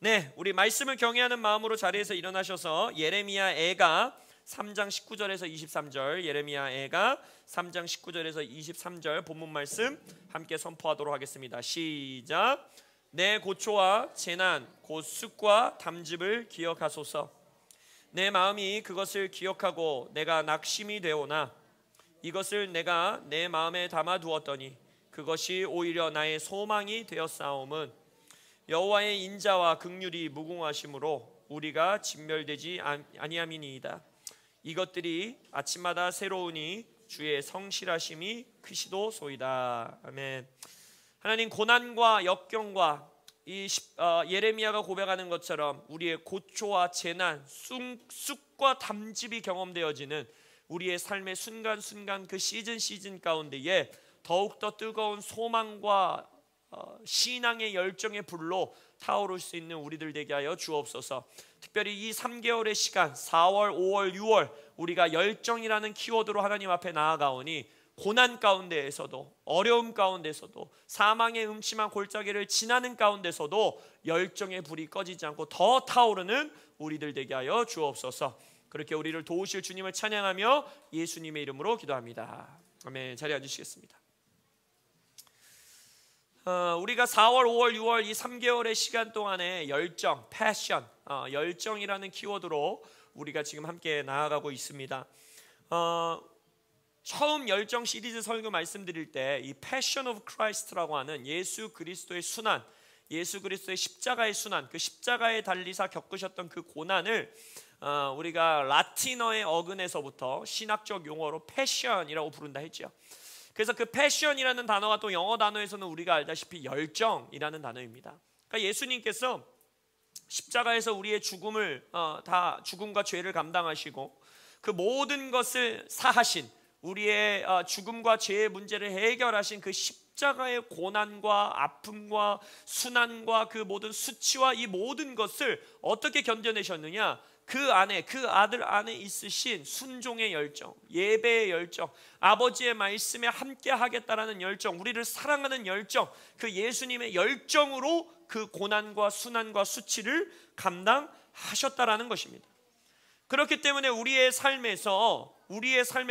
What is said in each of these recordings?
네, 우리 말씀을 경외하는 마음으로 자리에서 일어나셔서 예레미야 애가 3장 19절에서 23절, 예레미야 애가 3장 19절에서 23절 본문 말씀 함께 선포하도록 하겠습니다. 시작. 내 고초와 재난 곧 쑥과 담즙을 기억하소서. 내 마음이 그것을 기억하고 내가 낙심이 되오나 이것을 내가 내 마음에 담아두었더니 그것이 오히려 나의 소망이 되었사옴은 여호와의 인자와 긍휼이 무궁하심으로 우리가 진멸되지 아니함이니이다. 이것들이 아침마다 새로우니 주의 성실하심이 크시도소이다. 아멘. 하나님, 고난과 역경과 예레미야가 고백하는 것처럼 우리의 고초와 재난, 쑥과 담즙이 경험되어지는 우리의 삶의 순간순간 그 시즌 가운데에 더욱더 뜨거운 소망과 신앙의 열정의 불로 타오를 수 있는 우리들 되게 하여 주옵소서. 특별히 이 3개월의 시간 4월, 5월, 6월 우리가 열정이라는 키워드로 하나님 앞에 나아가오니 고난 가운데에서도 어려움 가운데서도 사망의 음침한 골짜기를 지나는 가운데서도 열정의 불이 꺼지지 않고 더 타오르는 우리들 되게 하여 주옵소서. 그렇게 우리를 도우실 주님을 찬양하며 예수님의 이름으로 기도합니다. 아멘. 자리에 앉으시겠습니다. 우리가 4월, 5월, 6월 이 3개월의 시간 동안에 열정, 패션, 열정이라는 키워드로 우리가 지금 함께 나아가고 있습니다. 처음 열정 시리즈 설교 말씀드릴 때 이 Passion of Christ라고 하는 예수 그리스도의 순환, 예수 그리스도의 십자가의 순환, 그 십자가에 달리사 겪으셨던 그 고난을 우리가 라틴어의 어근에서부터 신학적 용어로 패션이라고 부른다 했죠. 그래서 그 패션이라는 단어가 또 영어 단어에서는 우리가 알다시피 열정이라는 단어입니다. 그러니까 예수님께서 십자가에서 우리의 다 죽음과 죄를 감당하시고 그 모든 것을 사하신, 우리의 죽음과 죄의 문제를 해결하신 그 십자가의 고난과 아픔과 순환과 그 모든 수치와 이 모든 것을 어떻게 견뎌내셨느냐? 그 안에, 그 아들 안에 있으신 순종의 열정, 예배의 열정, 아버지의 말씀에 함께 하겠다라는 열정, 우리를 사랑하는 열정, 그 예수님의 열정으로 그 고난과 순환과 수치를 감당하셨다라는 것입니다. 그렇기 때문에 우리의 삶에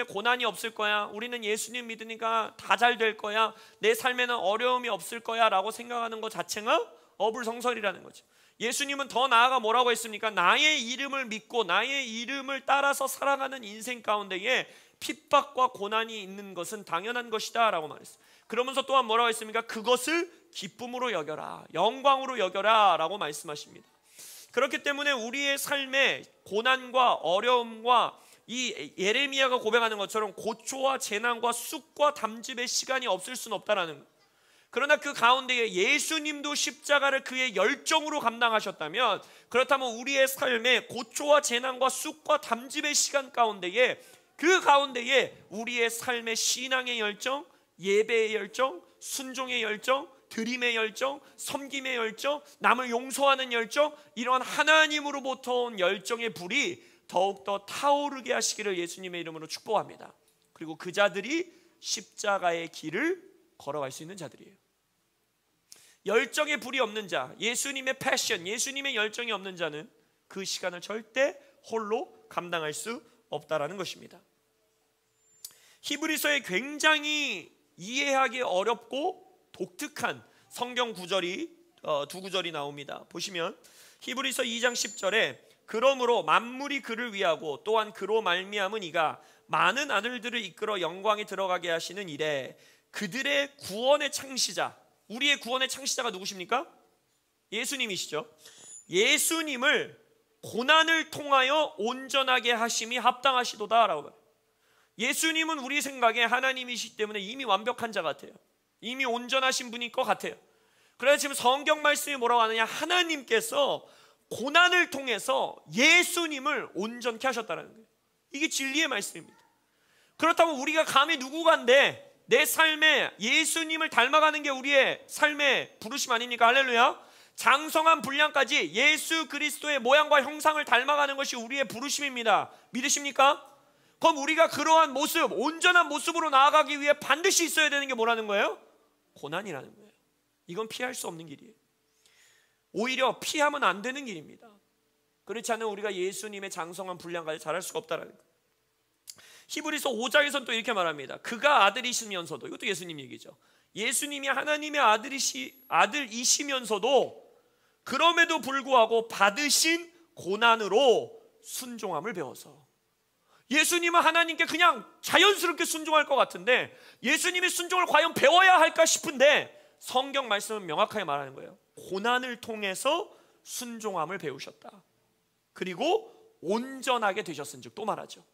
고난이 없을 거야, 우리는 예수님 믿으니까 다 잘 될 거야, 내 삶에는 어려움이 없을 거야 라고 생각하는 것 자체가 어불성설이라는 거죠. 예수님은 더 나아가 뭐라고 했습니까? 나의 이름을 믿고 나의 이름을 따라서 살아가는 인생 가운데에 핍박과 고난이 있는 것은 당연한 것이다 라고 말했어요. 그러면서 또한 뭐라고 했습니까? 그것을 기쁨으로 여겨라, 영광으로 여겨라 라고 말씀하십니다. 그렇기 때문에 우리의 삶에 고난과 어려움과 이 예레미야가 고백하는 것처럼 고초와 재난과 쑥과 담즙의 시간이 없을 수는 없다라는 거예요. 그러나 그 가운데에 예수님도 십자가를 그의 열정으로 감당하셨다면, 그렇다면 우리의 삶에 고초와 재난과 쑥과 담즙의 시간 가운데에, 그 가운데에 우리의 삶의 신앙의 열정, 예배의 열정, 순종의 열정, 드림의 열정, 섬김의 열정, 남을 용서하는 열정, 이러한 하나님으로부터 온 열정의 불이 더욱더 타오르게 하시기를 예수님의 이름으로 축복합니다. 그리고 그 자들이 십자가의 길을 걸어갈 수 있는 자들이에요. 열정의 불이 없는 자, 예수님의 패션, 예수님의 열정이 없는 자는 그 시간을 절대 홀로 감당할 수 없다라는 것입니다. 히브리서에 굉장히 이해하기 어렵고 독특한 성경 구절이 두 구절이 나옵니다. 보시면 히브리서 2장 10절에 그러므로 만물이 그를 위하고 또한 그로 말미암은 이가 많은 아들들을 이끌어 영광에 들어가게 하시는 이래 그들의 구원의 창시자, 우리의 구원의 창시자가 누구십니까? 예수님이시죠. 예수님을 고난을 통하여 온전하게 하심이 합당하시도다 라고. 예수님은 우리 생각에 하나님이시기 때문에 이미 완벽한 자 같아요. 이미 온전하신 분일 것 같아요. 그래서 지금 성경 말씀이 뭐라고 하느냐, 하나님께서 고난을 통해서 예수님을 온전케 하셨다는 거예요. 이게 진리의 말씀입니다. 그렇다면 우리가 감히 누구간데 내 삶에 예수님을 닮아가는 게 우리의 삶의 부르심 아닙니까? 할렐루야. 장성한 분량까지 예수 그리스도의 모양과 형상을 닮아가는 것이 우리의 부르심입니다. 믿으십니까? 그럼 우리가 그러한 모습, 온전한 모습으로 나아가기 위해 반드시 있어야 되는 게 뭐라는 거예요? 고난이라는 거예요. 이건 피할 수 없는 길이에요. 오히려 피하면 안 되는 길입니다. 그렇지 않으면 우리가 예수님의 장성한 분량까지 잘할 수가 없다라는 거예요. 히브리서 5장에서는 또 이렇게 말합니다. 그가 아들이시면서도, 이것도 예수님 얘기죠. 예수님이 하나님의 아들이시면서도 그럼에도 불구하고 받으신 고난으로 순종함을 배워서, 예수님은 하나님께 그냥 자연스럽게 순종할 것 같은데 예수님의 순종을 과연 배워야 할까 싶은데 성경 말씀은 명확하게 말하는 거예요. 고난을 통해서 순종함을 배우셨다. 그리고 온전하게 되셨은즉, 또 말하죠.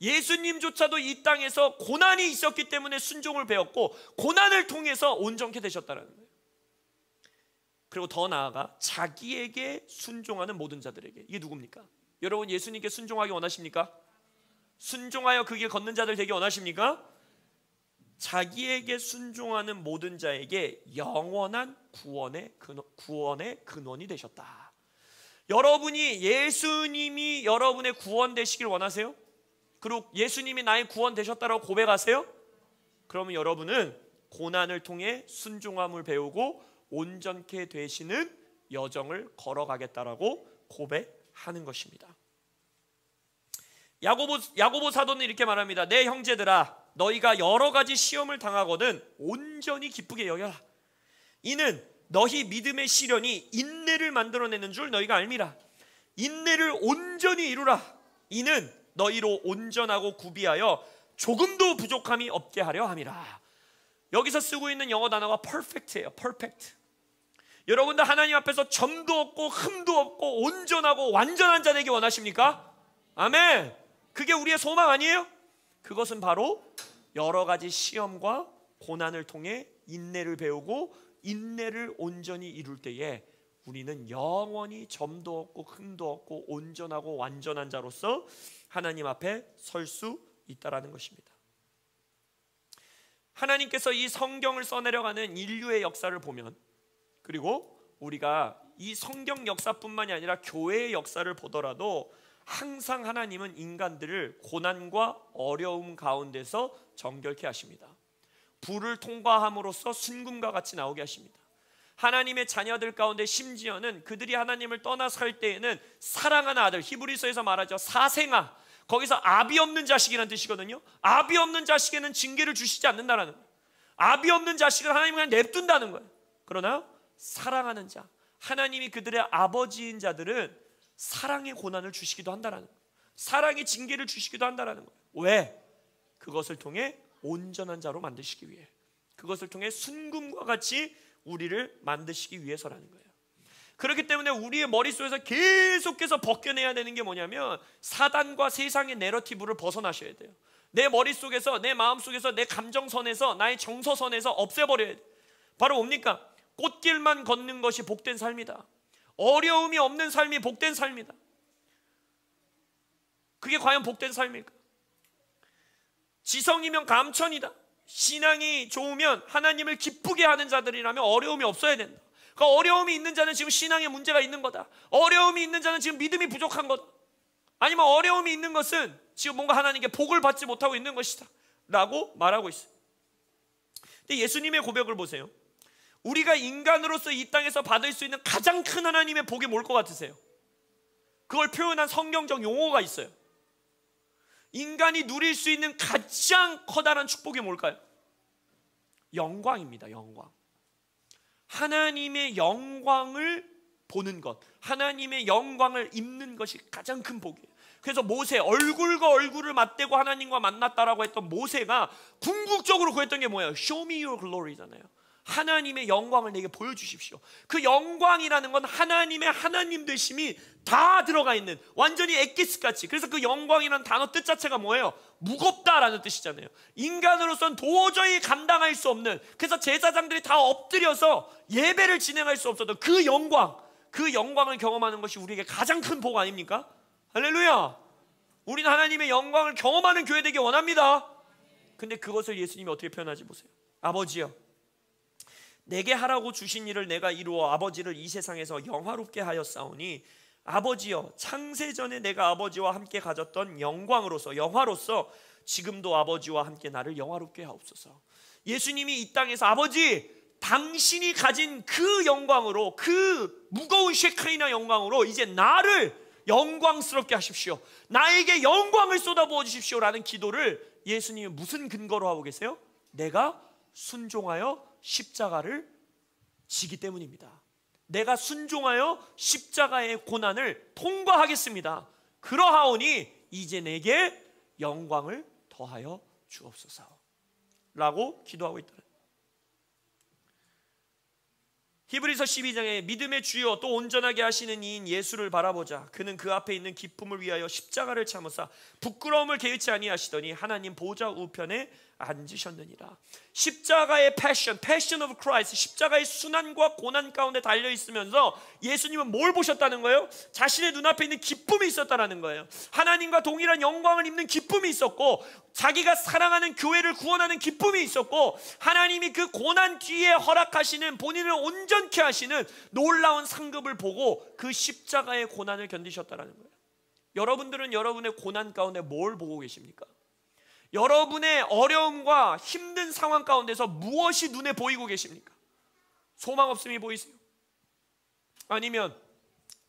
예수님조차도 이 땅에서 고난이 있었기 때문에 순종을 배웠고 고난을 통해서 온전케 되셨다는 거예요. 그리고 더 나아가 자기에게 순종하는 모든 자들에게, 이게 누굽니까? 여러분, 예수님께 순종하기 원하십니까? 순종하여 그 길 걷는 자들 되기 원하십니까? 자기에게 순종하는 모든 자에게 영원한 구원의 근원이 되셨다. 여러분이 예수님이 여러분의 구원 되시길 원하세요? 그리고 예수님이 나의 구원 되셨다라고 고백하세요? 그러면 여러분은 고난을 통해 순종함을 배우고 온전케 되시는 여정을 걸어가겠다라고 고백하는 것입니다. 야고보 사도는 이렇게 말합니다. 내 형제들아, 너희가 여러 가지 시험을 당하거든 온전히 기쁘게 여겨라. 이는 너희 믿음의 시련이 인내를 만들어내는 줄 너희가 알미라. 인내를 온전히 이루라. 이는 너희로 온전하고 구비하여 조금도 부족함이 없게 하려 함이라. 여기서 쓰고 있는 영어 단어가 perfect예요. perfect. 여러분들 하나님 앞에서 점도 없고 흠도 없고 온전하고 완전한 자 되기 원하십니까? 아멘. 그게 우리의 소망 아니에요? 그것은 바로 여러 가지 시험과 고난을 통해 인내를 배우고 인내를 온전히 이룰 때에 우리는 영원히 점도 없고 흠도 없고 온전하고 완전한 자로서 하나님 앞에 설 수 있다라는 것입니다. 하나님께서 이 성경을 써내려가는 인류의 역사를 보면, 그리고 우리가 이 성경 역사뿐만이 아니라 교회의 역사를 보더라도 항상 하나님은 인간들을 고난과 어려움 가운데서 정결케 하십니다. 불을 통과함으로써 순금과 같이 나오게 하십니다. 하나님의 자녀들 가운데 심지어는 그들이 하나님을 떠나 살 때에는 사랑하는 아들, 히브리서에서 말하죠. 사생아, 거기서 아비 없는 자식이라는 뜻이거든요. 아비 없는 자식에는 징계를 주시지 않는다는 거예요. 아비 없는 자식을 하나님이 그냥 냅둔다는 거예요. 그러나 사랑하는 자, 하나님이 그들의 아버지인 자들은 사랑의 고난을 주시기도 한다는 거예요. 사랑의 징계를 주시기도 한다는 거예요. 왜? 그것을 통해 온전한 자로 만드시기 위해, 그것을 통해 순금과 같이 우리를 만드시기 위해서라는 거예요. 그렇기 때문에 우리의 머릿속에서 계속해서 벗겨내야 되는 게 뭐냐면 사단과 세상의 내러티브를 벗어나셔야 돼요. 내 머릿속에서, 내 마음속에서, 내 감정선에서, 나의 정서선에서 없애버려야 돼요. 바로 뭡니까? 꽃길만 걷는 것이 복된 삶이다. 어려움이 없는 삶이 복된 삶이다. 그게 과연 복된 삶일까? 지성이면 감천이다. 신앙이 좋으면 하나님을 기쁘게 하는 자들이라면 어려움이 없어야 된다. 그러니까 어려움이 있는 자는 지금 신앙에 문제가 있는 거다. 어려움이 있는 자는 지금 믿음이 부족한 거다. 아니면 어려움이 있는 것은 지금 뭔가 하나님께 복을 받지 못하고 있는 것이다 라고 말하고 있어요. 근데 예수님의 고백을 보세요. 우리가 인간으로서 이 땅에서 받을 수 있는 가장 큰 하나님의 복이 뭘 것 같으세요? 그걸 표현한 성경적 용어가 있어요. 인간이 누릴 수 있는 가장 커다란 축복이 뭘까요? 영광입니다. 영광. 하나님의 영광을 보는 것, 하나님의 영광을 입는 것이 가장 큰 복이에요. 그래서 모세, 얼굴과 얼굴을 맞대고 하나님과 만났다라고 했던 모세가 궁극적으로 구했던 게 뭐예요? Show me your glory잖아요. 하나님의 영광을 내게 보여주십시오. 그 영광이라는 건 하나님의 하나님 되심이 다 들어가 있는, 완전히 엑기스같이. 그래서 그 영광이라는 단어 뜻 자체가 뭐예요? 무겁다라는 뜻이잖아요. 인간으로서는 도저히 감당할 수 없는, 그래서 제사장들이 다 엎드려서 예배를 진행할 수 없어도 그 영광, 그 영광을 경험하는 것이 우리에게 가장 큰 복 아닙니까? 할렐루야. 우리는 하나님의 영광을 경험하는 교회 되기 원합니다. 근데 그것을 예수님이 어떻게 표현하지 보세요. 아버지여, 내게 하라고 주신 일을 내가 이루어 아버지를 이 세상에서 영화롭게 하였사오니 아버지여, 창세전에 내가 아버지와 함께 가졌던 영광으로서, 영화로서 지금도 아버지와 함께 나를 영화롭게 하옵소서. 예수님이 이 땅에서 아버지, 당신이 가진 그 영광으로, 그 무거운 쉐크이나 영광으로 이제 나를 영광스럽게 하십시오, 나에게 영광을 쏟아부어 주십시오 라는 기도를 예수님이 무슨 근거로 하고 계세요? 내가 순종하여 십자가를 지기 때문입니다. 내가 순종하여 십자가의 고난을 통과하겠습니다. 그러하오니 이제 내게 영광을 더하여 주옵소서 라고 기도하고 있다. 히브리서 12장에 믿음의 주요 또 온전하게 하시는 이인 예수를 바라보자. 그는 그 앞에 있는 기쁨을 위하여 십자가를 참으사 부끄러움을 개의치 아니하시더니 하나님 보좌 우편에 앉으셨느니라. 십자가의 패션 of Christ, 십자가의 순환과 고난 가운데 달려 있으면서 예수님은 뭘 보셨다는 거예요? 자신의 눈앞에 있는 기쁨이 있었다는 거예요. 하나님과 동일한 영광을 입는 기쁨이 있었고, 자기가 사랑하는 교회를 구원하는 기쁨이 있었고, 하나님이 그 고난 뒤에 허락하시는, 본인을 온전케 하시는 놀라운 상급을 보고 그 십자가의 고난을 견디셨다는 거예요. 여러분들은 여러분의 고난 가운데 뭘 보고 계십니까? 여러분의 어려움과 힘든 상황 가운데서 무엇이 눈에 보이고 계십니까? 소망 없음이 보이세요? 아니면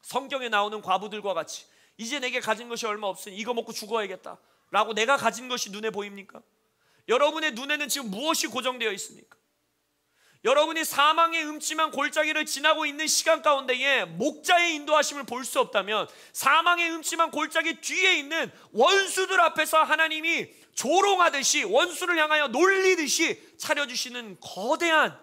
성경에 나오는 과부들과 같이 이제 내게 가진 것이 얼마 없으니 이거 먹고 죽어야겠다 라고 내가 가진 것이 눈에 보입니까? 여러분의 눈에는 지금 무엇이 고정되어 있습니까? 여러분이 사망의 음침한 골짜기를 지나고 있는 시간 가운데에 목자의 인도하심을 볼 수 없다면, 사망의 음침한 골짜기 뒤에 있는 원수들 앞에서 하나님이 조롱하듯이, 원수를 향하여 놀리듯이 차려주시는 거대한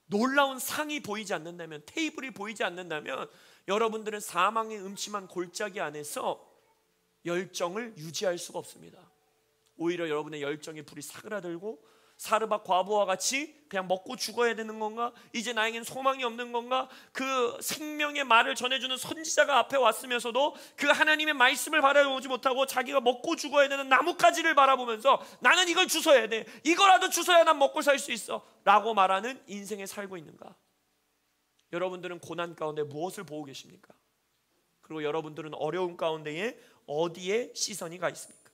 놀라운 상이 보이지 않는다면, 테이블이 보이지 않는다면, 여러분들은 사망의 음침한 골짜기 안에서 열정을 유지할 수가 없습니다. 오히려 여러분의 열정의 불이 사그라들고, 사르밧 과부와 같이 그냥 먹고 죽어야 되는 건가? 이제 나에겐 소망이 없는 건가? 그 생명의 말을 전해주는 선지자가 앞에 왔으면서도 그 하나님의 말씀을 바라보지 못하고 자기가 먹고 죽어야 되는 나뭇가지를 바라보면서 나는 이걸 주워야 돼, 이거라도 주워야 난 먹고 살 수 있어 라고 말하는 인생에 살고 있는가? 여러분들은 고난 가운데 무엇을 보고 계십니까? 그리고 여러분들은 어려움 가운데에 어디에 시선이 가 있습니까?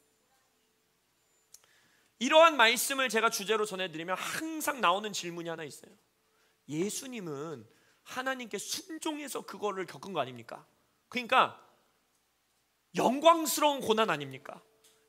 이러한 말씀을 제가 주제로 전해드리면 항상 나오는 질문이 하나 있어요. 예수님은 하나님께 순종해서 그거를 겪은 거 아닙니까? 그러니까 영광스러운 고난 아닙니까?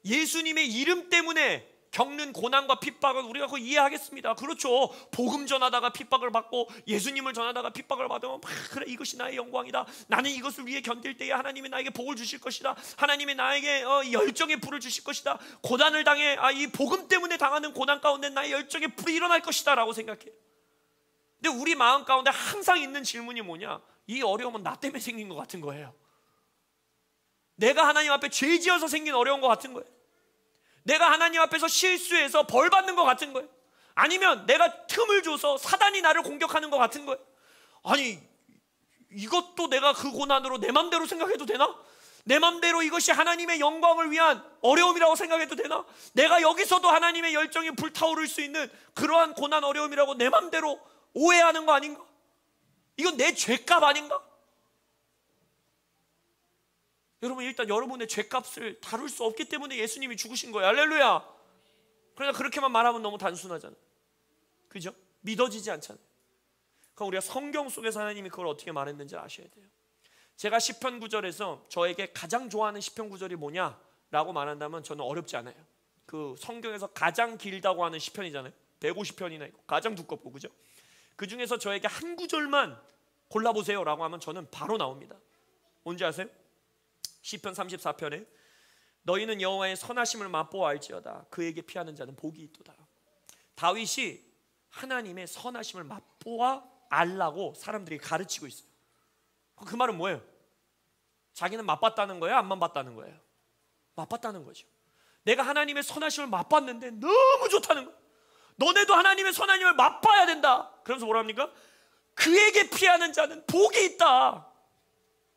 예수님의 이름 때문에 겪는 고난과 핍박은 우리가 그거 이해하겠습니다. 그렇죠. 복음 전하다가 핍박을 받고 예수님을 전하다가 핍박을 받으면 그래, 이것이 나의 영광이다, 나는 이것을 위해 견딜 때에 하나님이 나에게 복을 주실 것이다, 하나님이 나에게 열정의 불을 주실 것이다, 고난을 당해 이 복음 때문에 당하는 고난 가운데 나의 열정의 불이 일어날 것이다 라고 생각해요. 근데 우리 마음 가운데 항상 있는 질문이 뭐냐? 이 어려움은 나 때문에 생긴 것 같은 거예요. 내가 하나님 앞에 죄 지어서 생긴 어려운 것 같은 거예요. 내가 하나님 앞에서 실수해서 벌 받는 것 같은 거예요. 아니면 내가 틈을 줘서 사단이 나를 공격하는 것 같은 거예요. 아니, 이것도 내가 그 고난으로 내 맘대로 생각해도 되나? 내 맘대로 이것이 하나님의 영광을 위한 어려움이라고 생각해도 되나? 내가 여기서도 하나님의 열정이 불타오를 수 있는 그러한 고난 어려움이라고 내 맘대로 오해하는 거 아닌가? 이건 내 죄값 아닌가? 여러분, 일단 여러분의 죄값을 다룰 수 없기 때문에 예수님이 죽으신 거예요. 할렐루야. 그러나 그렇게만 말하면 너무 단순하잖아요. 그죠? 믿어지지 않잖아요. 그럼 우리가 성경 속에서 하나님이 그걸 어떻게 말했는지 아셔야 돼요. 제가 시편 9절에서 저에게 가장 좋아하는 시편 9절이 뭐냐라고 말한다면 저는 어렵지 않아요. 그 성경에서 가장 길다고 하는 시편이잖아요. 150편이나 있고 가장 두껍고, 그죠? 그 중에서 저에게 한 구절만 골라보세요 라고 하면 저는 바로 나옵니다. 뭔지 아세요? 시편 34편에 너희는 여호와의 선하심을 맛보아 알지어다, 그에게 피하는 자는 복이 있도다. 다윗이 하나님의 선하심을 맛보아 알라고 사람들이 가르치고 있어요. 그 말은 뭐예요? 자기는 맛봤다는 거예요? 안 맛봤다는 거예요? 맛봤다는 거죠. 내가 하나님의 선하심을 맛봤는데 너무 좋다는 거예요. 너네도 하나님의 선하심을 맛봐야 된다. 그러면서 뭐라 합니까? 그에게 피하는 자는 복이 있다.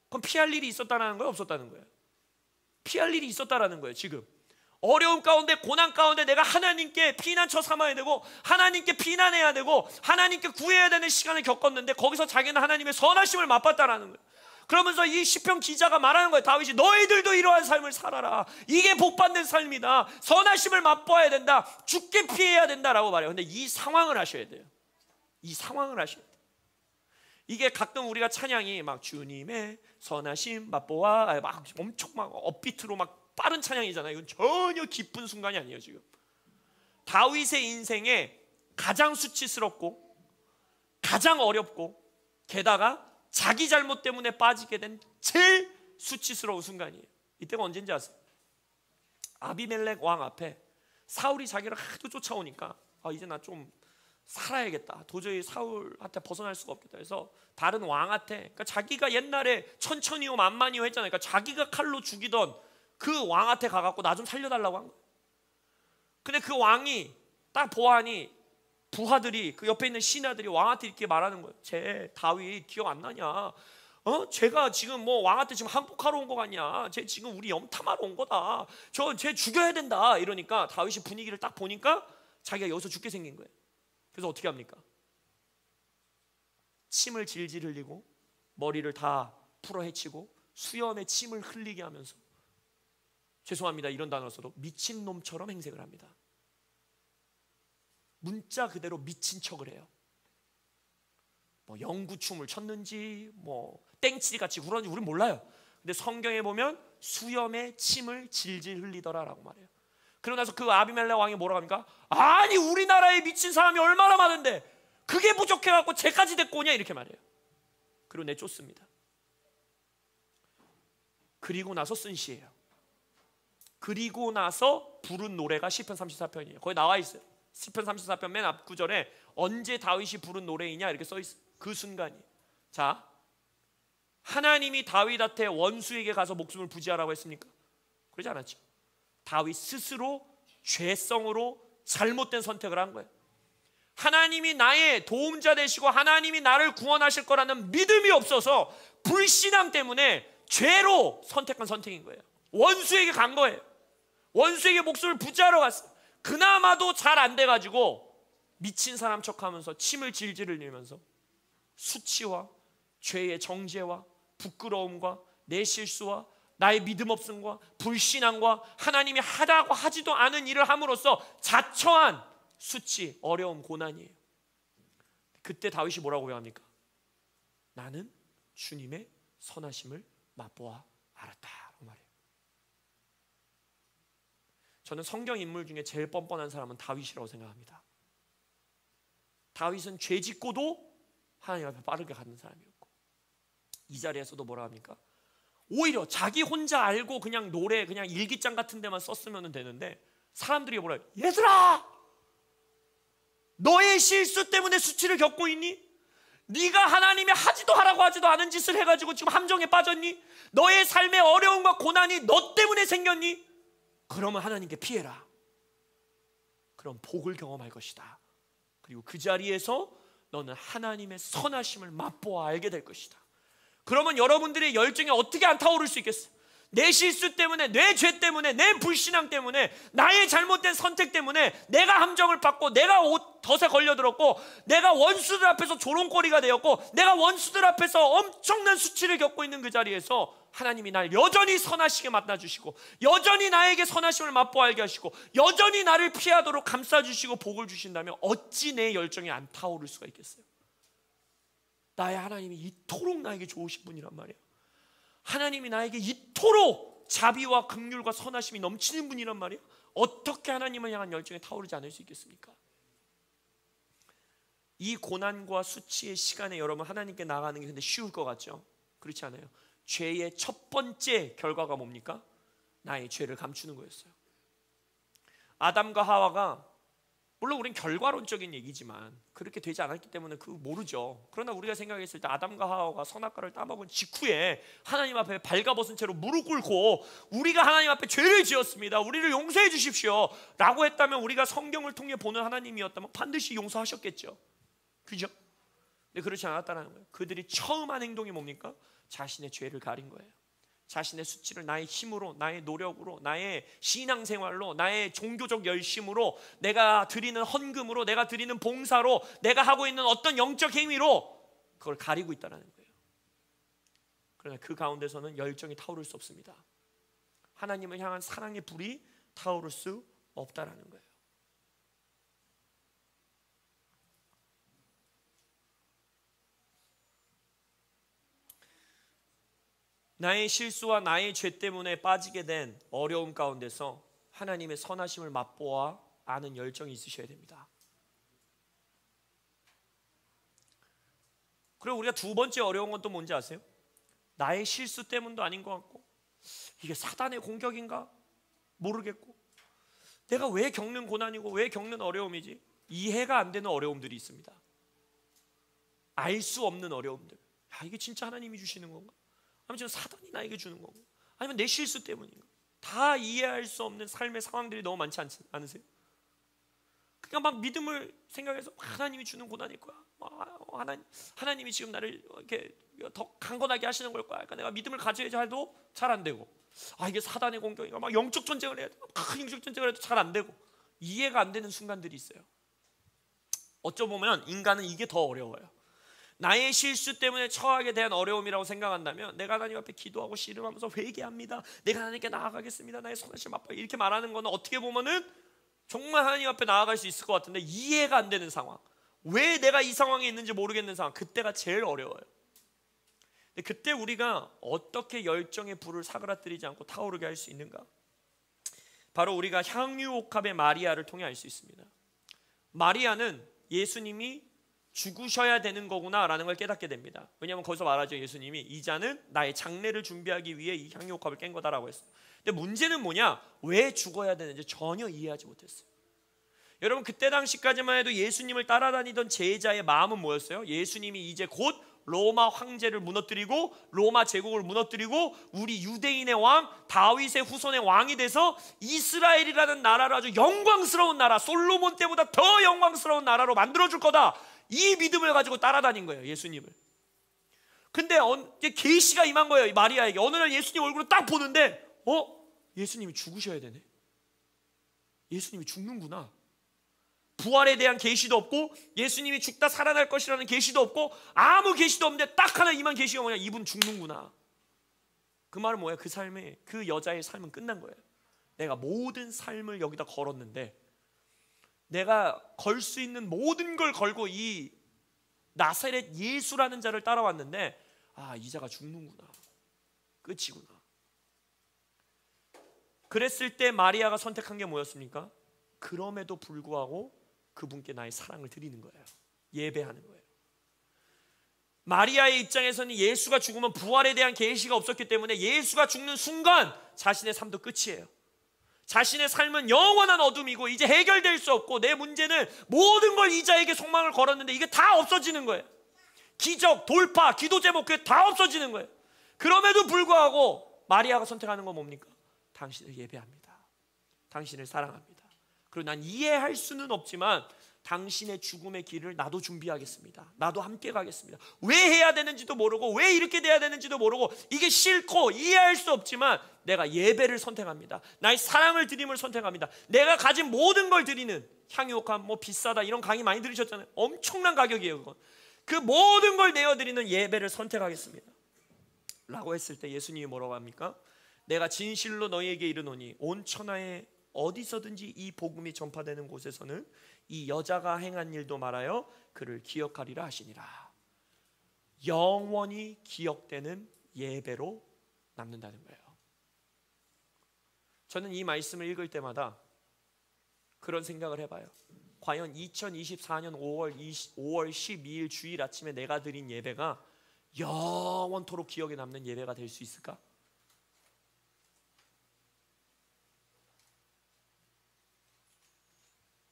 그럼 피할 일이 있었다는 거예요? 없었다는 거예요? 피할 일이 있었다라는 거예요. 지금 어려움 가운데, 고난 가운데 내가 하나님께 피난처 삼아야 되고 하나님께 피난해야 되고 하나님께 구해야 되는 시간을 겪었는데 거기서 자기는 하나님의 선하심을 맛봤다라는 거예요. 그러면서 이 시편 기자가 말하는 거예요. 다윗이 너희들도 이러한 삶을 살아라, 이게 복받는 삶이다, 선하심을 맛봐야 된다, 죽게 피해야 된다라고 말해요. 근데 이 상황을 아셔야 돼요. 이 상황을 아셔야 돼요. 이게 가끔 우리가 찬양이 막 주님의 선하심 맛보아 막 엄청 막 업비트로 막 빠른 찬양이잖아요. 이건 전혀 기쁜 순간이 아니에요. 지금 다윗의 인생에 가장 수치스럽고 가장 어렵고 게다가 자기 잘못 때문에 빠지게 된 제일 수치스러운 순간이에요. 이때가 언제인지 아세요? 아비멜렉 왕 앞에 사울이 자기를 하도 쫓아오니까 이제 나 좀 살아야겠다. 도저히 사울한테 벗어날 수가 없겠다. 그래서 다른 왕한테, 그러니까 자기가 옛날에 천천히요 만만히요 했잖아요. 그러니까 자기가 칼로 죽이던 그 왕한테 가갖고 나 좀 살려달라고 한 거예요. 근데 그 왕이 딱 보아하니 부하들이 그 옆에 있는 신하들이 왕한테 이렇게 말하는 거예요. 쟤 다윗 기억 안 나냐? 쟤가 지금 뭐 왕한테 지금 항복하러 온 거 같냐? 쟤 지금 우리 염탐하러 온 거다. 쟤 죽여야 된다. 이러니까 다윗이 분위기를 딱 보니까 자기가 여기서 죽게 생긴 거예요. 그래서 어떻게 합니까? 침을 질질 흘리고 머리를 다 풀어헤치고 수염에 침을 흘리게 하면서, 죄송합니다 이런 단어를 써도, 미친놈처럼 행색을 합니다. 문자 그대로 미친 척을 해요. 뭐 영구춤을 췄는지 뭐 땡치리 같이 굴었는지 우린 몰라요. 근데 성경에 보면 수염에 침을 질질 흘리더라라고 말해요. 그러고 나서 그 아비멜렉 왕이 뭐라고 합니까? 아니 우리나라에 미친 사람이 얼마나 많은데 그게 부족해갖고 쟤까지 데리고 오냐 이렇게 말해요. 그리고 내쫓습니다. 그리고 나서 쓴 시예요. 그리고 나서 부른 노래가 시편 34편이에요. 거기 나와 있어요. 시편 34편 맨 앞 구절에 언제 다윗이 부른 노래이냐 이렇게 써 있어요. 그 순간이. 자, 하나님이 다윗한테 원수에게 가서 목숨을 부지하라고 했습니까? 그러지 않았죠. 다윗 스스로 죄성으로 잘못된 선택을 한 거예요. 하나님이 나의 도움자 되시고 하나님이 나를 구원하실 거라는 믿음이 없어서 불신앙 때문에 죄로 선택한 선택인 거예요. 원수에게 간 거예요. 원수에게 목숨을 부지하러 갔어요. 그나마도 잘 안 돼가지고 미친 사람 척하면서 침을 질질 흘리면서 수치와 죄의 정죄와 부끄러움과 내 실수와 나의 믿음 없음과 불신앙과 하나님이 하라고 하지도 않은 일을 함으로써 자처한 수치, 어려움, 고난이에요. 그때 다윗이 뭐라고 고백합니까? 나는 주님의 선하심을 맛보아 알았다 말이에요. 저는 성경 인물 중에 제일 뻔뻔한 사람은 다윗이라고 생각합니다. 다윗은 죄 짓고도 하나님 앞에 빠르게 가는 사람이었고, 이 자리에서도 뭐라 합니까? 오히려 자기 혼자 알고 그냥 노래 그냥 일기장 같은 데만 썼으면 되는데 사람들이 뭐라 해요? 얘들아, 너의 실수 때문에 수치를 겪고 있니? 네가 하나님이 하지도 하라고 하지도 않은 짓을 해가지고 지금 함정에 빠졌니? 너의 삶의 어려움과 고난이 너 때문에 생겼니? 그러면 하나님께 피해라. 그럼 복을 경험할 것이다. 그리고 그 자리에서 너는 하나님의 선하심을 맛보아 알게 될 것이다. 그러면 여러분들의 열정이 어떻게 안 타오를 수 있겠어요? 내 실수 때문에, 내 죄 때문에, 내 불신앙 때문에, 나의 잘못된 선택 때문에 내가 함정을 받고, 내가 덫에 걸려들었고, 내가 원수들 앞에서 조롱거리가 되었고, 내가 원수들 앞에서 엄청난 수치를 겪고 있는 그 자리에서 하나님이 날 여전히 선하시게 만나주시고, 여전히 나에게 선하심을 맛보아 알게 하시고, 여전히 나를 피하도록 감싸주시고 복을 주신다면 어찌 내 열정이 안 타오를 수가 있겠어요? 나의 하나님이 이토록 나에게 좋으신 분이란 말이에요. 하나님이 나에게 이토록 자비와 긍휼과 선하심이 넘치는 분이란 말이에요. 어떻게 하나님을 향한 열정이 타오르지 않을 수 있겠습니까? 이 고난과 수치의 시간에 여러분 하나님께 나가는 게 근데 쉬울 것 같죠? 그렇지 않아요. 죄의 첫 번째 결과가 뭡니까? 나의 죄를 감추는 거였어요. 아담과 하와가, 물론 우린 결과론적인 얘기지만 그렇게 되지 않았기 때문에 그거 모르죠. 그러나 우리가 생각했을 때 아담과 하와가 선악과를 따먹은 직후에 하나님 앞에 발가벗은 채로 무릎 꿇고 우리가 하나님 앞에 죄를 지었습니다, 우리를 용서해 주십시오 라고 했다면, 우리가 성경을 통해 보는 하나님이었다면 반드시 용서하셨겠죠. 그죠? 근데 그렇지 않았다는 거예요. 그들이 처음 한 행동이 뭡니까? 자신의 죄를 가린 거예요. 자신의 수치를 나의 힘으로, 나의 노력으로, 나의 신앙생활로, 나의 종교적 열심으로, 내가 드리는 헌금으로, 내가 드리는 봉사로, 내가 하고 있는 어떤 영적 행위로 그걸 가리고 있다는 거예요. 그러나 그 가운데서는 열정이 타오를 수 없습니다. 하나님을 향한 사랑의 불이 타오를 수 없다는 거예요. 나의 실수와 나의 죄 때문에 빠지게 된 어려움 가운데서 하나님의 선하심을 맛보아 아는 열정이 있으셔야 됩니다. 그리고 우리가 두 번째 어려운 건 또 뭔지 아세요? 나의 실수 때문도 아닌 것 같고, 이게 사단의 공격인가 모르겠고, 내가 왜 겪는 고난이고 왜 겪는 어려움이지? 이해가 안 되는 어려움들이 있습니다. 알 수 없는 어려움들. 이게 진짜 하나님이 주시는 건가? 아니면 지금 사단이 나에게 주는 건가? 아니면 내 실수 때문인가? 다 이해할 수 없는 삶의 상황들이 너무 많지 않으세요? 그러니까 막 믿음을 생각해서 하나님이 주는 고난일 거야. 하나님이 지금 나를 이렇게 더 강건하게 하시는 걸 거야. 그러니까 내가 믿음을 가져야지 해도 잘 안 되고, 이게 사단의 공격인가? 막 영적 전쟁을 해야 돼. 큰 영적 전쟁을 해도 잘 안 되고, 이해가 안 되는 순간들이 있어요. 어쩌보면 인간은 이게 더 어려워요. 나의 실수 때문에 처하게 된 어려움이라고 생각한다면, 내가 하나님 앞에 기도하고 씨름하면서 회개합니다, 내가 하나님께 나아가겠습니다, 나의 선하심 맛봐, 이렇게 말하는 거는 어떻게 보면은 정말 하나님 앞에 나아갈 수 있을 것 같은데, 이해가 안 되는 상황, 왜 내가 이 상황에 있는지 모르겠는 상황, 그때가 제일 어려워요. 근데 그때 우리가 어떻게 열정의 불을 사그라뜨리지 않고 타오르게 할 수 있는가? 바로 우리가 향유옥합의 마리아를 통해 알 수 있습니다. 마리아는 예수님이 죽으셔야 되는 거구나 라는 걸 깨닫게 됩니다. 왜냐하면 거기서 말하죠. 예수님이 이 잔은 나의 장례를 준비하기 위해 이 향유옥합을 깬 거다라고 했어요. 근데 문제는 뭐냐? 왜 죽어야 되는지 전혀 이해하지 못했어요. 여러분, 그때 당시까지만 해도 예수님을 따라다니던 제자의 마음은 뭐였어요? 예수님이 이제 곧 로마 황제를 무너뜨리고 로마 제국을 무너뜨리고 우리 유대인의 왕 다윗의 후손의 왕이 돼서 이스라엘이라는 나라를 아주 영광스러운 나라, 솔로몬 때보다 더 영광스러운 나라로 만들어줄 거다, 이 믿음을 가지고 따라다닌 거예요, 예수님을. 근데 이제 계시가 임한 거예요, 마리아에게. 어느 날 예수님 얼굴을 딱 보는데 예수님이 죽으셔야 되네, 예수님이 죽는구나. 부활에 대한 계시도 없고 예수님이 죽다 살아날 것이라는 계시도 없고 아무 계시도 없는데 딱 하나 임한 계시가 뭐냐? 이분 죽는구나. 그 말은 뭐예요? 그 삶에, 그 여자의 삶은 끝난 거예요. 내가 모든 삶을 여기다 걸었는데, 내가 걸 수 있는 모든 걸 걸고 이 나사렛 예수라는 자를 따라왔는데, 이 자가 죽는구나, 끝이구나. 그랬을 때 마리아가 선택한 게 뭐였습니까? 그럼에도 불구하고 그분께 나의 사랑을 드리는 거예요. 예배하는 거예요. 마리아의 입장에서는 예수가 죽으면 부활에 대한 계시가 없었기 때문에 예수가 죽는 순간 자신의 삶도 끝이에요. 자신의 삶은 영원한 어둠이고 이제 해결될 수 없고, 내 문제는 모든 걸 이자에게 속망을 걸었는데 이게 다 없어지는 거예요. 기적, 돌파, 기도 제목, 그게 다 없어지는 거예요. 그럼에도 불구하고 마리아가 선택하는 건 뭡니까? 당신을 예배합니다, 당신을 사랑합니다. 그리고 난 이해할 수는 없지만 당신의 죽음의 길을 나도 준비하겠습니다, 나도 함께 가겠습니다. 왜 해야 되는지도 모르고 왜 이렇게 돼야 되는지도 모르고 이게 싫고 이해할 수 없지만 내가 예배를 선택합니다, 나의 사랑을 드림을 선택합니다. 내가 가진 모든 걸 드리는, 향유옥합 비싸다 이런 강의 많이 들으셨잖아요. 엄청난 가격이에요. 그건 그 모든 걸 내어드리는 예배를 선택하겠습니다 라고 했을 때 예수님이 뭐라고 합니까? 내가 진실로 너희에게 이르노니 온 천하에 어디서든지 이 복음이 전파되는 곳에서는 이 여자가 행한 일도 말하여 그를 기억하리라 하시니라. 영원히 기억되는 예배로 남는다는 거예요. 저는 이 말씀을 읽을 때마다 그런 생각을 해봐요. 과연 2024년 5월 12일 주일 아침에 내가 드린 예배가 영원토록 기억에 남는 예배가 될 수 있을까?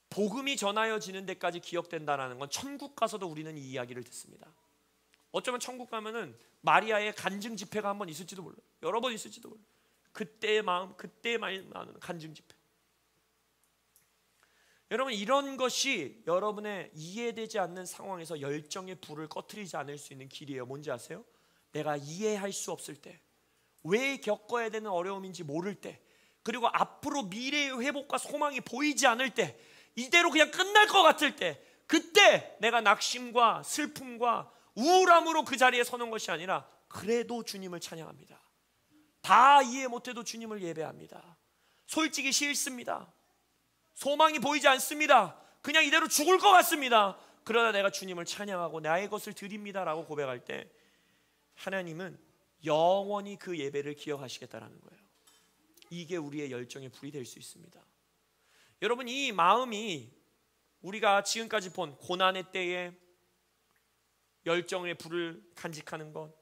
복음이 전하여지는 데까지 기억된다는 건 천국 가서도 우리는 이 이야기를 듣습니다. 어쩌면 천국 가면은 마리아의 간증 집회가 한 번 있을지도 몰라요. 여러 번 있을지도 몰라요. 그때의 마음, 그때의 마음, 간증 집회. 여러분, 이런 것이 여러분의 이해되지 않는 상황에서 열정의 불을 꺼트리지 않을 수 있는 길이에요. 뭔지 아세요? 내가 이해할 수 없을 때, 왜 겪어야 되는 어려움인지 모를 때, 그리고 앞으로 미래의 회복과 소망이 보이지 않을 때, 이대로 그냥 끝날 것 같을 때, 그때 내가 낙심과 슬픔과 우울함으로 그 자리에 서는 것이 아니라 그래도 주님을 찬양합니다. 다 이해 못해도 주님을 예배합니다. 솔직히 싫습니다. 소망이 보이지 않습니다. 그냥 이대로 죽을 것 같습니다. 그러나 내가 주님을 찬양하고 나의 것을 드립니다 라고 고백할 때 하나님은 영원히 그 예배를 기억하시겠다라는 거예요. 이게 우리의 열정의 불이 될 수 있습니다. 여러분, 이 마음이 우리가 지금까지 본 고난의 때에 열정의 불을 간직하는 것,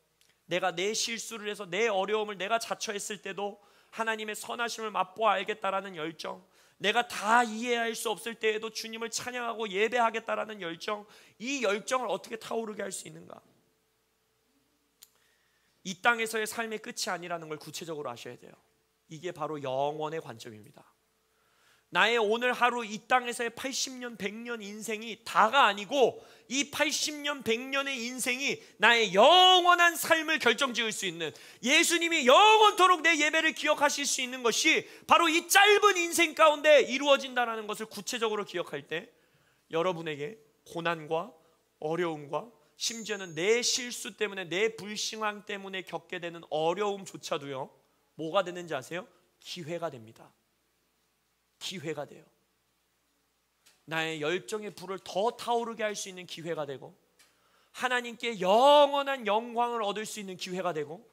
내가 내 실수를 해서 내 어려움을 내가 자처했을 때도 하나님의 선하심을 맛보아 알겠다라는 열정, 내가 다 이해할 수 없을 때에도 주님을 찬양하고 예배하겠다라는 열정, 이 열정을 어떻게 타오르게 할 수 있는가? 이 땅에서의 삶의 끝이 아니라는 걸 구체적으로 아셔야 돼요. 이게 바로 영원의 관점입니다. 나의 오늘 하루 이 땅에서의 80년 100년 인생이 다가 아니고 이 80년 100년의 인생이 나의 영원한 삶을 결정지을 수 있는, 예수님이 영원토록 내 예배를 기억하실 수 있는 것이 바로 이 짧은 인생 가운데 이루어진다는 것을 구체적으로 기억할 때 여러분에게 고난과 어려움과 심지어는 내 실수 때문에, 내 불신앙 때문에 겪게 되는 어려움조차도요, 뭐가 되는지 아세요? 기회가 됩니다. 기회가 돼요. 나의 열정의 불을 더 타오르게 할 수 있는 기회가 되고, 하나님께 영원한 영광을 얻을 수 있는 기회가 되고,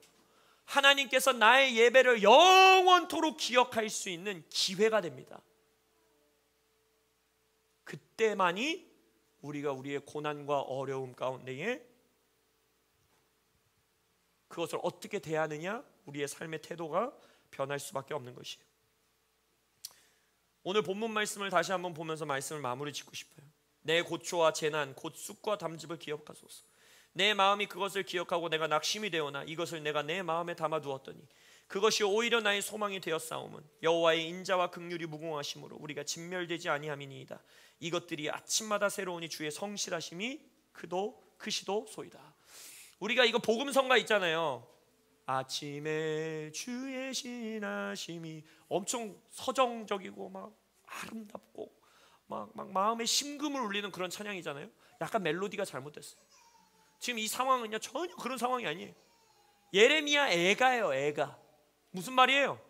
하나님께서 나의 예배를 영원토록 기억할 수 있는 기회가 됩니다. 그때만이 우리가 우리의 고난과 어려움 가운데에 그것을 어떻게 대하느냐, 우리의 삶의 태도가 변할 수밖에 없는 것이에요. 오늘 본문 말씀을 다시 한번 보면서 말씀을 마무리 짓고 싶어요. 내 고초와 재난 곧 쑥과 담즙을 기억하소서. 내 마음이 그것을 기억하고 내가 낙심이 되오나 이것을 내가 내 마음에 담아두었더니 그것이 오히려 나의 소망이 되었사오면 여호와의 인자와 긍휼이 무궁하심으로 우리가 진멸되지 아니함이니이다. 이것들이 아침마다 새로우니 주의 성실하심이 크시도 소이다. 우리가 이거 복음성가 있잖아요. 아침에 주의 신하심이, 엄청 서정적이고 막 아름답고 막 마음에 심금을 울리는 그런 찬양이잖아요. 약간 멜로디가 잘못됐어요. 지금 이 상황은요, 전혀 그런 상황이 아니에요. 예레미야 애가예요. 애가. 무슨 말이에요?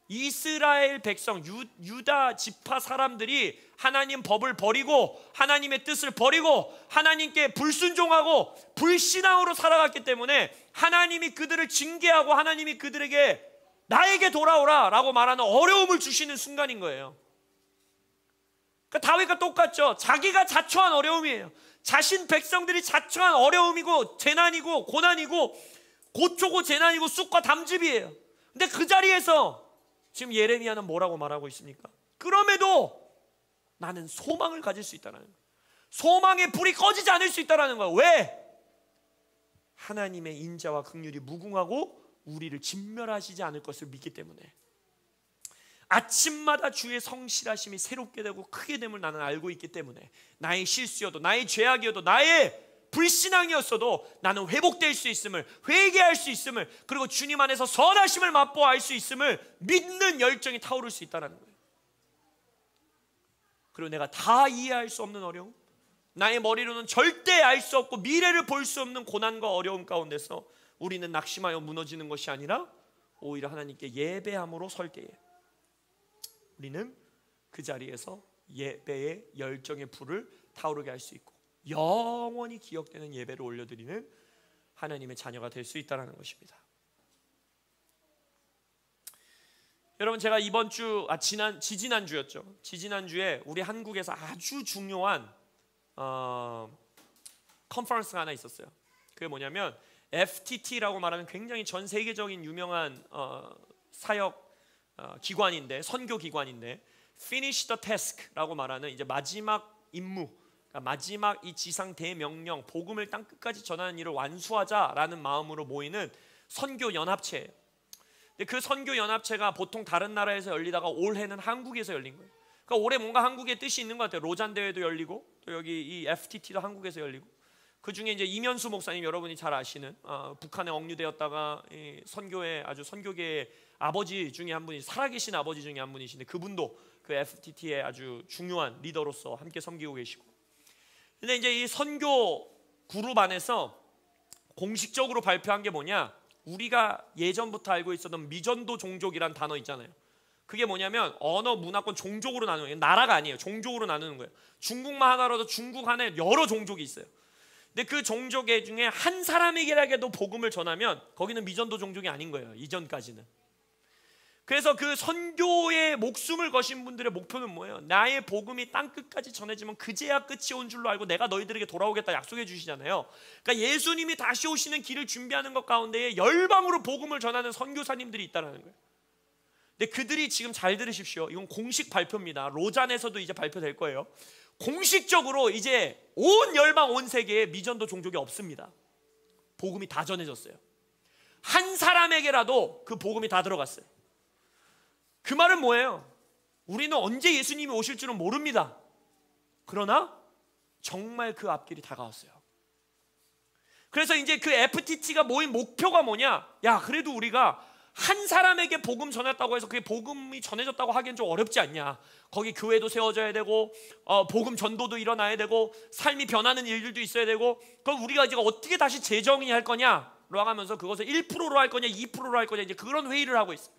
이스라엘 백성, 유다 지파 사람들이 하나님 법을 버리고 하나님의 뜻을 버리고 하나님께 불순종하고 불신앙으로 살아갔기 때문에 하나님이 그들을 징계하고 하나님이 그들에게 나에게 돌아오라 라고 말하는 어려움을 주시는 순간인 거예요. 그러니까 다윗과 똑같죠. 자기가 자초한 어려움이에요. 자신 백성들이 자초한 어려움이고 재난이고 고난이고 고초고 재난이고 쑥과 담즙이에요. 근데 그 자리에서 지금 예레미야는 뭐라고 말하고 있습니까? 그럼에도 나는 소망을 가질 수 있다는 거예요. 소망의 불이 꺼지지 않을 수 있다는 거예요. 왜? 하나님의 인자와 긍휼이 무궁하고 우리를 진멸하시지 않을 것을 믿기 때문에. 아침마다 주의 성실하심이 새롭게 되고 크게 됨을 나는 알고 있기 때문에 나의 실수여도 나의 죄악이어도 나의 불신앙이었어도 나는 회복될 수 있음을, 회개할 수 있음을, 그리고 주님 안에서 선하심을 맛보아 알 수 있음을 믿는 열정이 타오를 수 있다는 거예요. 그리고 내가 다 이해할 수 없는 어려움, 나의 머리로는 절대 알 수 없고 미래를 볼 수 없는 고난과 어려움 가운데서 우리는 낙심하여 무너지는 것이 아니라 오히려 하나님께 예배함으로 설 때에 우리는 그 자리에서 예배의 열정의 불을 타오르게 할 수 있고 영원히 기억되는 예배를 올려드리는 하나님의 자녀가 될 수 있다는 것입니다. 여러분, 제가 이번 주, 지지난주였죠. 지지난주에 우리 한국에서 아주 중요한 컨퍼런스가 하나 있었어요. 그게 뭐냐면 FTT라고 말하는 굉장히 전 세계적인 유명한 사역 기관인데, 선교 기관인데, Finish the Task라고 말하는 이제 마지막 임무, 마지막 이 지상 대명령, 복음을 땅 끝까지 전하는 일을 완수하자라는 마음으로 모이는 선교 연합체예요. 근데 그 선교 연합체가 보통 다른 나라에서 열리다가 올해는 한국에서 열린 거예요. 그러니까 올해 뭔가 한국의 뜻이 있는 것 같아요. 로잔 대회도 열리고 또 여기 이 FTT도 한국에서 열리고, 그 중에 이제 이면수 목사님, 여러분이 잘 아시는 북한에 억류되었다가 이 선교의 아주 선교계의 아버지 중에 한 분이, 살아계신 아버지 중에 한 분이신데 그분도 그 FTT의 아주 중요한 리더로서 함께 섬기고 계시고. 근데 이제 이 선교 그룹 안에서 공식적으로 발표한 게 뭐냐, 우리가 예전부터 알고 있었던 미전도 종족이란 단어 있잖아요. 그게 뭐냐면 언어, 문화권, 종족으로 나누는 거예요. 나라가 아니에요. 종족으로 나누는 거예요. 중국만 하나라도 중국 안에 여러 종족이 있어요. 근데 그 종족의 중에 한 사람에게라도 복음을 전하면 거기는 미전도 종족이 아닌 거예요, 이전까지는. 그래서 그 선교에 목숨을 거신 분들의 목표는 뭐예요? 나의 복음이 땅끝까지 전해지면 그제야 끝이 온 줄로 알고 내가 너희들에게 돌아오겠다 약속해 주시잖아요. 그러니까 예수님이 다시 오시는 길을 준비하는 것 가운데에 열방으로 복음을 전하는 선교사님들이 있다는 거예요. 근데 그들이 지금 잘 들으십시오. 이건 공식 발표입니다. 로잔에서도 이제 발표될 거예요. 공식적으로 이제 온 열방 온 세계에 미전도 종족이 없습니다. 복음이 다 전해졌어요. 한 사람에게라도 그 복음이 다 들어갔어요. 그 말은 뭐예요? 우리는 언제 예수님이 오실 줄은 모릅니다. 그러나 정말 그 앞길이 다가왔어요. 그래서 이제 그 FTT가 모인 목표가 뭐냐? 야, 그래도 우리가 한 사람에게 복음 전했다고 해서 그게 복음이 전해졌다고 하기엔 좀 어렵지 않냐? 거기 교회도 세워져야 되고 복음 전도도 일어나야 되고 삶이 변하는 일들도 있어야 되고, 그럼 우리가 이제 어떻게 다시 재정의할 거냐로 하면서 그것을 1%로 할 거냐 2%로 할 거냐 이제 그런 회의를 하고 있어요.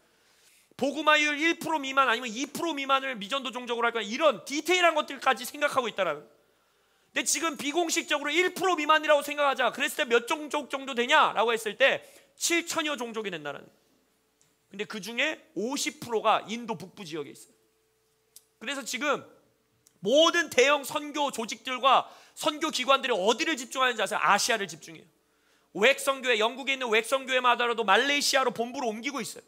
복음화율 1% 미만 아니면 2% 미만을 미전도 종족으로 할 거냐, 이런 디테일한 것들까지 생각하고 있다라는. 근데 지금 비공식적으로 1% 미만이라고 생각하자. 그랬을 때 몇 종족 정도 되냐라고 했을 때 7천여 종족이 된다는. 근데 그 중에 50%가 인도 북부 지역에 있어요. 그래서 지금 모든 대형 선교 조직들과 선교 기관들이 어디를 집중하는지 아세요? 아시아를 집중해요. 웩성교회, 영국에 있는 웩성교회마다도 말레이시아로 본부를 옮기고 있어요.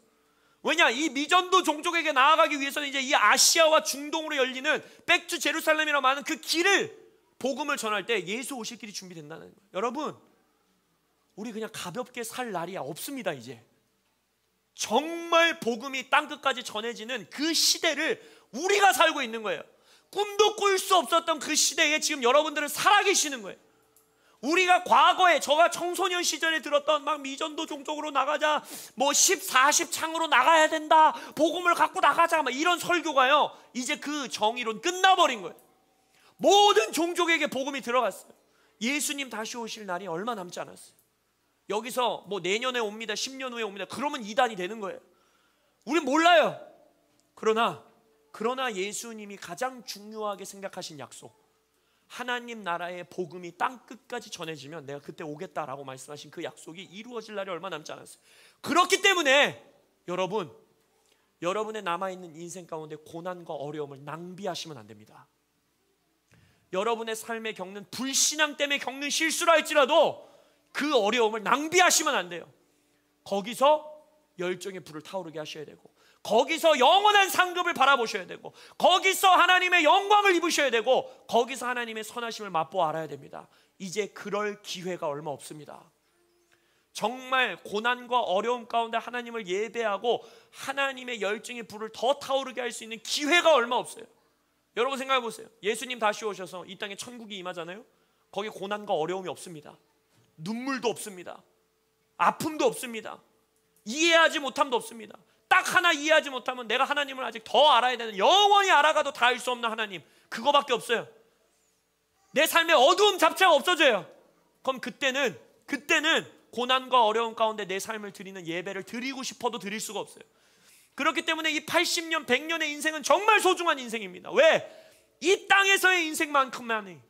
왜냐? 이 미전도 종족에게 나아가기 위해서는 이제 이 아시아와 중동으로 열리는 백투 제루살렘이라고 하는 그 길을, 복음을 전할 때 예수 오실 길이 준비된다는 거예요. 여러분, 우리 그냥 가볍게 살 날이 없습니다. 이제 정말 복음이 땅끝까지 전해지는 그 시대를 우리가 살고 있는 거예요. 꿈도 꿀 수 없었던 그 시대에 지금 여러분들은 살아계시는 거예요. 우리가 과거에, 저가 청소년 시절에 들었던 막 미전도 종족으로 나가자, 뭐 10, 40 창으로 나가야 된다, 복음을 갖고 나가자, 막 이런 설교가요, 이제 그 정의론 끝나버린 거예요. 모든 종족에게 복음이 들어갔어요. 예수님 다시 오실 날이 얼마 남지 않았어요. 여기서 뭐 내년에 옵니다, 10년 후에 옵니다, 그러면 이단이 되는 거예요. 우린 몰라요. 그러나 예수님이 가장 중요하게 생각하신 약속, 하나님 나라의 복음이 땅끝까지 전해지면 내가 그때 오겠다라고 말씀하신 그 약속이 이루어질 날이 얼마 남지 않았어요. 그렇기 때문에 여러분, 여러분의 남아있는 인생 가운데 고난과 어려움을 낭비하시면 안 됩니다. 여러분의 삶에 겪는 불신앙 때문에 겪는 실수라 할지라도 그 어려움을 낭비하시면 안 돼요. 거기서 열정의 불을 타오르게 하셔야 되고, 거기서 영원한 상급을 바라보셔야 되고, 거기서 하나님의 영광을 입으셔야 되고, 거기서 하나님의 선하심을 맛보아 알아야 됩니다. 이제 그럴 기회가 얼마 없습니다. 정말 고난과 어려움 가운데 하나님을 예배하고 하나님의 열정의 불을 더 타오르게 할 수 있는 기회가 얼마 없어요. 여러분 생각해 보세요. 예수님 다시 오셔서 이 땅에 천국이 임하잖아요. 거기 고난과 어려움이 없습니다. 눈물도 없습니다. 아픔도 없습니다. 이해하지 못함도 없습니다. 딱 하나 이해하지 못하면 내가 하나님을 아직 더 알아야 되는, 영원히 알아가도 다 알 수 없는 하나님, 그거밖에 없어요. 내 삶에 어두움 자체가 없어져요. 그럼 그때는 고난과 어려움 가운데 내 삶을 드리는 예배를 드리고 싶어도 드릴 수가 없어요. 그렇기 때문에 이 80년, 100년의 인생은 정말 소중한 인생입니다. 왜? 이 땅에서의 인생만큼만이,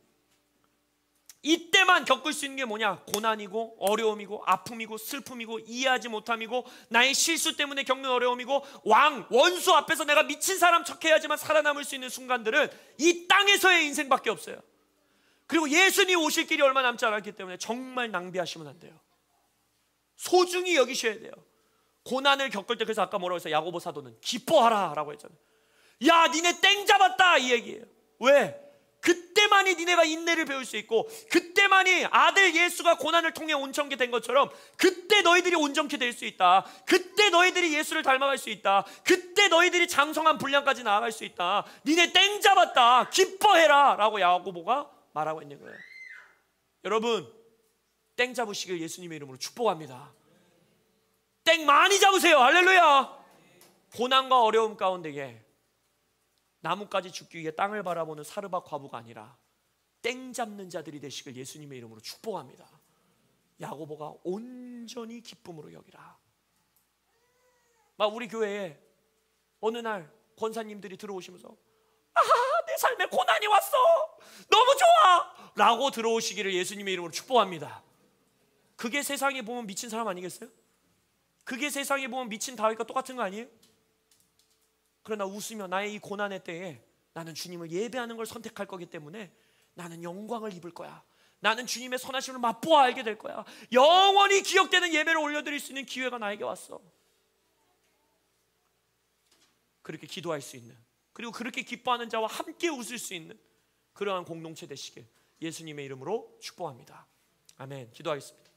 이때만 겪을 수 있는 게 뭐냐? 고난이고 어려움이고 아픔이고 슬픔이고 이해하지 못함이고 나의 실수 때문에 겪는 어려움이고 원수 앞에서 내가 미친 사람 척해야지만 살아남을 수 있는 순간들은 이 땅에서의 인생밖에 없어요. 그리고 예수님 오실 길이 얼마 남지 않았기 때문에 정말 낭비하시면 안 돼요. 소중히 여기셔야 돼요. 고난을 겪을 때, 그래서 아까 뭐라고 했어요? 야고보 사도는 기뻐하라 라고 했잖아요. 야, 니네 땡 잡았다 이 얘기예요. 왜? 그때만이 니네가 인내를 배울 수 있고, 그때만이 아들 예수가 고난을 통해 온전케 된 것처럼 그때 너희들이 온전케 될 수 있다. 그때 너희들이 예수를 닮아갈 수 있다. 그때 너희들이 장성한 분량까지 나아갈 수 있다. 니네 땡 잡았다, 기뻐해라 라고 야고보가 말하고 있는 거예요. 여러분, 땡 잡으시길 예수님의 이름으로 축복합니다. 땡 많이 잡으세요. 할렐루야. 고난과 어려움 가운데에 나뭇가지 죽기 위해 땅을 바라보는 사르밧 과부가 아니라 땡 잡는 자들이 되시길 예수님의 이름으로 축복합니다. 야고보가 온전히 기쁨으로 여기라. 막 우리 교회에 어느 날 권사님들이 들어오시면서 내 삶에 고난이 왔어, 너무 좋아 라고 들어오시기를 예수님의 이름으로 축복합니다. 그게 세상에 보면 미친 사람 아니겠어요? 그게 세상에 보면 미친 다윗과 똑같은 거 아니에요? 그러나 웃으며 나의 이 고난의 때에 나는 주님을 예배하는 걸 선택할 거기 때문에 나는 영광을 입을 거야, 나는 주님의 선하심을 맛보아 알게 될 거야, 영원히 기억되는 예배를 올려드릴 수 있는 기회가 나에게 왔어. 그렇게 기도할 수 있는, 그리고 그렇게 기뻐하는 자와 함께 웃을 수 있는 그러한 공동체 되시길 예수님의 이름으로 축복합니다. 아멘. 기도하겠습니다.